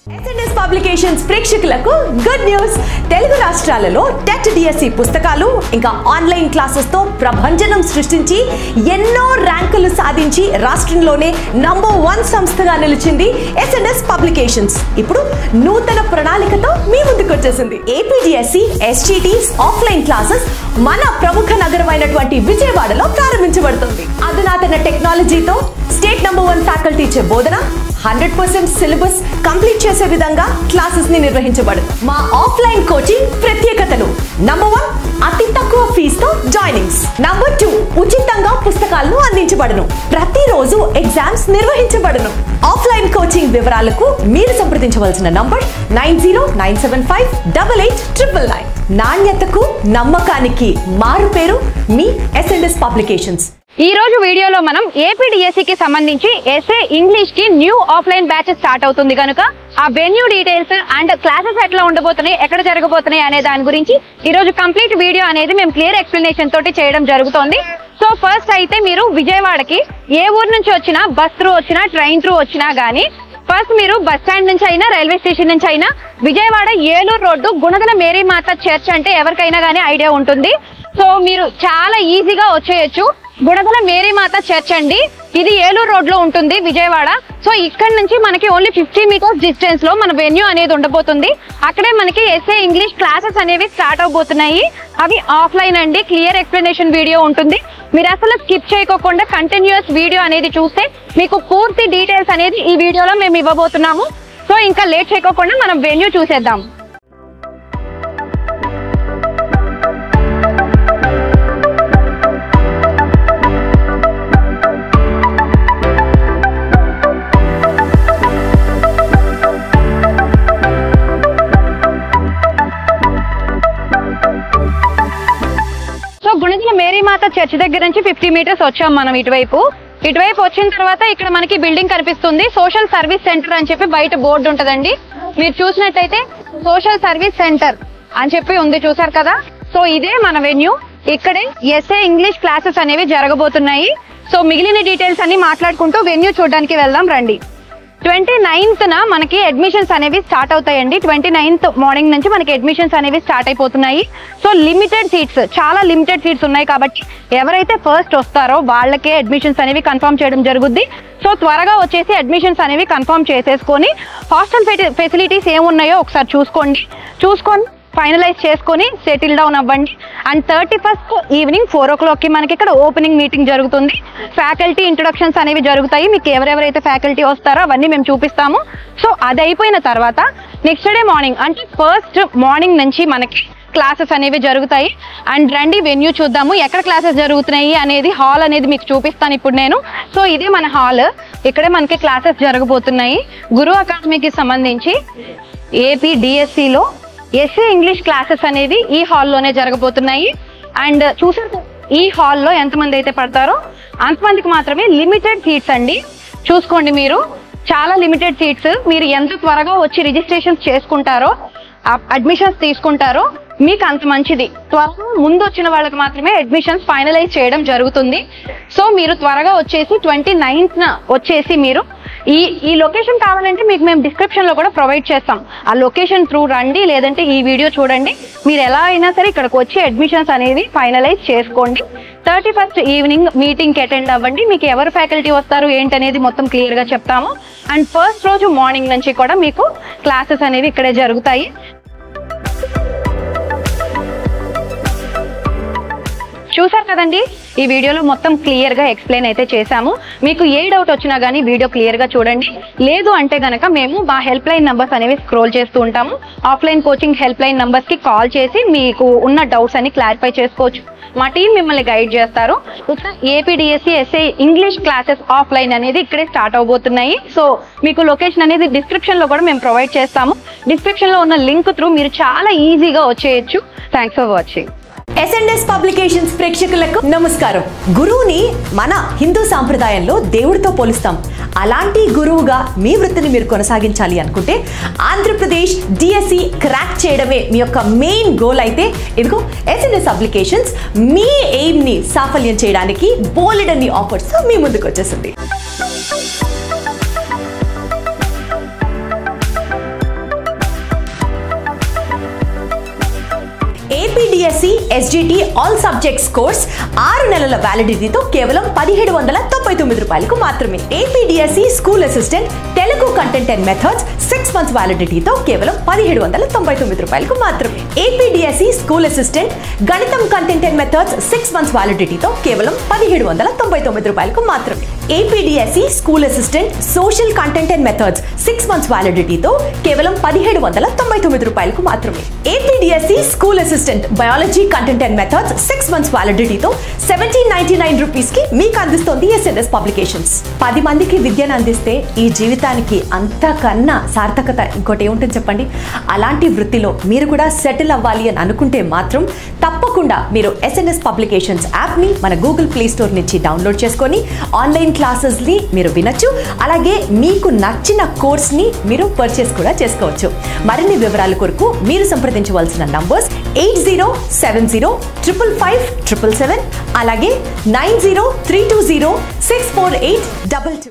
SNS publications ప్రేక్షకులకు good news. Telugu రాష్ట్రాలలో TET DSC పుస్తకాలు ఇంకా ఆన్లైన్ క్లాసెస్ తో ప్రభంజనం సృష్టించి ఎన్నో ర్యాంకులు సాధించి రాష్ట్రంలోనే నంబర్ 1 సంస్థగా నిలిచింది ఎస్ఎన్ఎస్ పబ్లికేషన్స్. ఇప్పుడు నూతన ప్రణాళికతో మీ ముందుకు వచ్చేసింది. ఏపీడిఎస్సి ఎస్జిటిస్ ఆఫ్లైన్ క్లాసెస్ మన ప్రముఖ నగరమైనటువంటి విజయవాడలో ప్రారంభించబడుతుంది. అధునాతన టెక్నాలజీతో స్టేట్ నంబర్ 1 ఫ్యాకల్టీ ఇచ్చే బోధన, 100% సిలబస్ కంప్లీట్ చేసే విధంగా క్లాసెస్ ని నిర్వహించబడు. మా ఆఫ్లైన్ కోచింగ్ ప్రత్యేకతలు: నంబర్ 1 అతి తక్కువ ఫీజుతో జాయినింగ్స్, నంబర్ 2 ఉచితంగా పుస్తకాలను అందించబడును. ప్రతిరోజు ఎగ్జామ్స్ నిర్వహించబడును. ఆఫ్లైన్ కోచింగ్ వివరాలకు మీరు సంప్రదించవలసిన నంబర్ 9097588999. నాణ్యతకు నమ్మకానికి మారు పేరు మీ ఎస్ఎన్ఎస్ పబ్లికేషన్స్. ఈ రోజు వీడియోలో మనం ఏపీడిఎస్సి కి సంబంధించి ఎస్ఏ ఇంగ్లీష్ కి న్యూ ఆఫ్లైన్ బ్యాచెస్ స్టార్ట్ అవుతుంది కనుక ఆ వెన్యూ డీటెయిల్స్ అండ్ క్లాసెస్ ఎట్లా ఉండబోతున్నాయి, ఎక్కడ జరగబోతున్నాయి అనే దాని గురించి ఈ రోజు కంప్లీట్ వీడియో అనేది మేము క్లియర్ ఎక్స్ప్లెనేషన్ తోటి చేయడం జరుగుతోంది. సో ఫస్ట్ అయితే మీరు విజయవాడకి ఏ ఊరు నుంచి వచ్చినా, బస్ త్రూ వచ్చినా, ట్రైన్ త్రూ వచ్చినా గానీ ఫస్ట్ మీరు బస్ స్టాండ్ నుంచి అయినా, రైల్వే స్టేషన్ నుంచి అయినా విజయవాడ ఏలూరు రోడ్డు గుణదల మేరీ మాత చర్చ్ అంటే ఎవరికైనా గానీ ఐడియా ఉంటుంది. సో మీరు చాలా ఈజీగా వచ్చేయచ్చు. గుణదల మేరీ మాత చర్చ్ అండి, ఇది ఏలూరు రోడ్ లో ఉంటుంది విజయవాడ. సో ఇక్కడ నుంచి మనకి ఓన్లీ 50 మీటర్స్ డిస్టెన్స్ లో మన వెన్యూ అనేది ఉండబోతుంది. అక్కడే మనకి ఎస్ఏ ఇంగ్లీష్ క్లాసెస్ అనేవి స్టార్ట్ అవబోతున్నాయి. అవి ఆఫ్లైన్ అండి. క్లియర్ ఎక్స్ప్లెనేషన్ వీడియో ఉంటుంది. మీరు అసలు స్కిప్ చేయకోకుండా కంటిన్యూస్ వీడియో అనేది చూస్తే మీకు పూర్తి డీటెయిల్స్ అనేది ఈ వీడియోలో మేము ఇవ్వబోతున్నాము. సో ఇంకా లేట్ చేయకోకుండా మనం వెన్యూ చూసేద్దాం. గుణదల మేరీ మాత చర్చ్ దగ్గర నుంచి 50 మీటర్స్ వచ్చాం మనం ఇటువైపు వచ్చిన తర్వాత ఇక్కడ మనకి బిల్డింగ్ కనిపిస్తుంది. సోషల్ సర్వీస్ సెంటర్ అని చెప్పి బయట బోర్డు ఉంటదండి. మీరు చూసినట్టయితే సోషల్ సర్వీస్ సెంటర్ అని చెప్పి ఉంది, చూసారు కదా. సో ఇదే మన వెన్యూ. ఇక్కడే ఎస్ఏ ఇంగ్లీష్ క్లాసెస్ అనేవి జరగబోతున్నాయి. సో మిగిలిన డీటెయిల్స్ అన్ని మాట్లాడుకుంటూ వెన్యూ చూడడానికి వెళ్దాం రండి. 29th మనకి అడ్మిషన్స్ అనేవి స్టార్ట్ అవుతాయండి. 29th మార్నింగ్ నుంచి మనకి అడ్మిషన్స్ అనేవి స్టార్ట్ అయిపోతున్నాయి. సో లిమిటెడ్ సీట్స్, చాలా లిమిటెడ్ సీట్స్ ఉన్నాయి కాబట్టి ఎవరైతే ఫస్ట్ వస్తారో వాళ్ళకే అడ్మిషన్స్ అనేవి కన్ఫర్మ్ చేయడం జరుగుద్ది. సో త్వరగా వచ్చేసి అడ్మిషన్స్ అనేవి కన్ఫర్మ్ చేసేసుకొని హాస్టల్ ఫెసిలిటీస్ ఏమున్నాయో ఒకసారి చూసుకొని ఫైనలైజ్ చేసుకొని సెటిల్ డౌన్ అవ్వండి. అండ్ 31st ఈవినింగ్ 4 o'clock మనకి ఇక్కడ ఓపెనింగ్ మీటింగ్ జరుగుతుంది. ఫ్యాకల్టీ ఇంట్రొడక్షన్స్ అనేవి జరుగుతాయి. మీకు ఎవరెవరైతే ఫ్యాకల్టీ వస్తారో అవన్నీ మేము చూపిస్తాము. సో అది అయిపోయిన తర్వాత నెక్స్ట్ డే మార్నింగ్ అంటే ఫస్ట్ మార్నింగ్ నుంచి మనకి క్లాసెస్ అనేవి జరుగుతాయి. అండ్ రండి వెన్యూ చూద్దాము ఎక్కడ క్లాసెస్ జరుగుతున్నాయి అనేది. హాల్ అనేది మీకు చూపిస్తాను ఇప్పుడు నేను. సో ఇదే మన హాల్. ఇక్కడే మనకి క్లాసెస్ జరగబోతున్నాయి. గురు అకాడమీకి సంబంధించి ఏపీడిఎస్సిలో ఎస్ఏ ఇంగ్లీష్ క్లాసెస్ అనేది ఈ హాల్లోనే జరగబోతున్నాయి. అండ్ చూసారు ఈ హాల్లో ఎంతమంది అయితే పడతారో అంతమందికి మాత్రమే లిమిటెడ్ సీట్స్ అండి. చూసుకోండి మీరు, చాలా లిమిటెడ్ సీట్స్. మీరు ఎంత త్వరగా వచ్చి రిజిస్ట్రేషన్స్ చేసుకుంటారో, అడ్మిషన్స్ తీసుకుంటారో మీకు అంత మంచిది. త్వరగా ముందు వచ్చిన వాళ్ళకి మాత్రమే అడ్మిషన్స్ ఫైనలైజ్ చేయడం జరుగుతుంది. సో మీరు త్వరగా వచ్చేసి 29th వచ్చేసి మీరు ఈ లొకేషన్ కావాలంటే మీకు మేము డిస్క్రిప్షన్ లో కూడా ప్రొవైడ్ చేస్తాం. ఆ లొకేషన్ త్రూ రండి, లేదంటే ఈ వీడియో చూడండి. మీరు ఎలా అయినా సరే ఇక్కడికి వచ్చి అడ్మిషన్స్ అనేది ఫైనలైజ్ చేసుకోండి. 31st ఈవినింగ్ మీటింగ్ కి అటెండ్ అవ్వండి. మీకు ఎవరు ఫ్యాకల్టీ వస్తారు ఏంటనేది మొత్తం క్లియర్ గా చెప్తాము. అండ్ ఫస్ట్ రోజు మార్నింగ్ నుంచి కూడా మీకు క్లాసెస్ అనేవి ఇక్కడే జరుగుతాయి. చూసారు కదండి, ఈ వీడియోలో మొత్తం క్లియర్ గా ఎక్స్ప్లెయిన్ అయితే చేశాము. మీకు ఏ డౌట్ వచ్చినా గానీ వీడియో క్లియర్ గా చూడండి. లేదు అంటే గనక మేము మా హెల్ప్ లైన్ నంబర్స్ అనేవి స్క్రోల్ చేస్తూ ఉంటాము. Offline coaching help line numbers కి కాల్ చేసి మీకు ఉన్న డౌట్స్ అన్ని క్లారిఫై చేసుకోవచ్చు. మా టీం మిమ్మల్ని గైడ్ చేస్తారు. APDSC SA English classes offline అనేది ఇక్కడే స్టార్ట్ అవబోతున్నాయి. సో మీకు లొకేషన్ అనేది డిస్క్రిప్షన్ లో కూడా మేము ప్రొవైడ్ చేస్తాము. డిస్క్రిప్షన్ లో ఉన్న లింక్ త్రూ మీరు చాలా ఈజీగా వచ్చేయచ్చు. Thanks for watching. SNS publications ప్రేక్షకులకు నమస్కారం. గురువుని మన హిందూ సాంప్రదాయంలో దేవుడితో పోలుస్తాం. అలాంటి గురువుగా మీ వృత్తిని మీరు కొనసాగించాలి అనుకుంటే ఆంధ్రప్రదేశ్ డిఎస్సి క్రాక్ చేయడమే మీ యొక్క మెయిన్ గోల్ అయితే ఇదిగో ఎస్ఎన్ఎస్ పబ్లికేషన్స్ మీ ఎయిమ్ ని సాఫల్యం చేయడానికి బోలెడన్ని ఆఫర్స్ మీ ముందుకు వచ్చేసింది. APDSC SGT all subjects course 6 నెలల వ్యాలిడిటీతో కేవలం 1799 రూపాయలకు మాత్రమే. APDSC school assistant Telugu content and methods 6 months వ్యాలిడిటీతో కేవలం 1799 రూపాయలకు మాత్రమే. ఏపీడిఎస్సి స్కూల్ అసిస్టెంట్ గణితం కంటెంట్ అండ్ మెథడ్స్ 6 మంత్స్ వ్యాలిడిటీతో కేవలం 1799 రూపాయలకు మాత్రమే. APDSC school assistant social content and methods 6 months వ్యాలిడిటీతో కేవలం 1799 రూపాయలకు మాత్రమే. APDSC school assistant biology content and methods 6 months వ్యాలిడిటీతో 1799 రూపీస్ కి మీకు అందిస్తోంది ఎస్ఎన్ఎస్ పబ్లికేషన్స్. 10 మందికి విద్యను అందిస్తే ఈ జీవితానికి అంతకన్నా సార్థకత ఇంకోటి ఏముంటుంది చెప్పండి. అలాంటి వృత్తిలో మీరు కూడా సెటిల్ అవ్వాలి అని అనుకుంటే మాత్రం తప్పకుండా మీరు ఎస్ఎన్ఎస్ పబ్లికేషన్స్ యాప్ ని మన గూగుల్ ప్లే స్టోర్ నుంచి డౌన్లోడ్ చేసుకొని ఆన్లైన్ క్లాసెస్ ని మీరు వినొచ్చు. అలాగే మీకు నచ్చిన కోర్స్ ని మీరు పర్చేస్ కూడా చేసుకోవచ్చు. మరిన్ని వివరాల కొరకు మీరు సంప్రదించవలసిన నంబర్స్ 8070555577 అలాగే 9032064822.